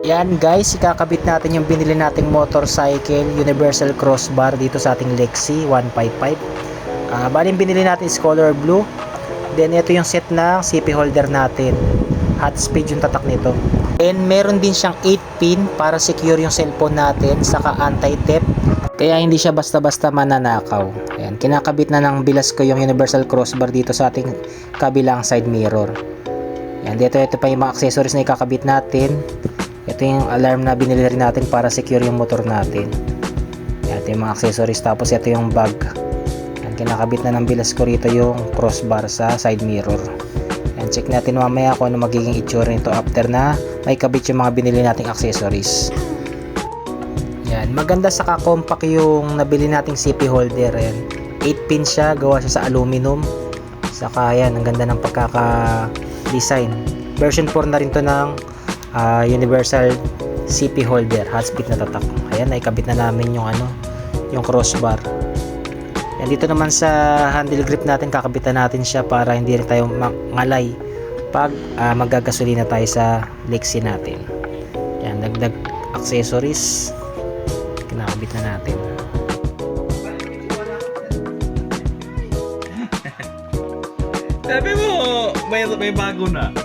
Yan guys, ikakabit natin yung binili nating motorcycle universal crossbar dito sa ating Lexi 155. Bali yung binili natin is color blue. Then ito yung set ng CP holder natin. Hot speed yung tatak nito. And meron din siyang 8 pin para secure yung cellphone natin, saka anti-theft. Kaya hindi siya basta-basta mananakaw. Ayan, kinakabit na ng bilas ko yung universal crossbar dito sa ating kabilang side mirror. Ayan, ito pa yung mga accessories na ikakabit natin. Ito yung alarm na binili rin natin para secure yung motor natin. Ayan, ito yung mga accessories. Tapos ito yung bag. Ayan, kinakabit na ng bilas ko rito yung crossbar sa side mirror. Ayan, check natin mamaya kung ano magiging itsura nito after na may kabit yung mga binili nating accessories. Ayan, maganda saka compact yung nabili nating CP holder. Ayan, 8 pin siya, gawa siya sa aluminum. Saka ayan, ang ganda ng pagkaka-design. Version 4 na rin to ng universal CP holder, hot speed na tatak. Ayan, naikabit na namin yung yung crossbar. Ayan, dito naman sa handle grip natin, kakabitan natin siya para hindi rin tayo mangalay pag magagasolina tayo sa Lexi natin. Ayan, dagdag accessories kinakabit na natin. Sabi mo, may bago na.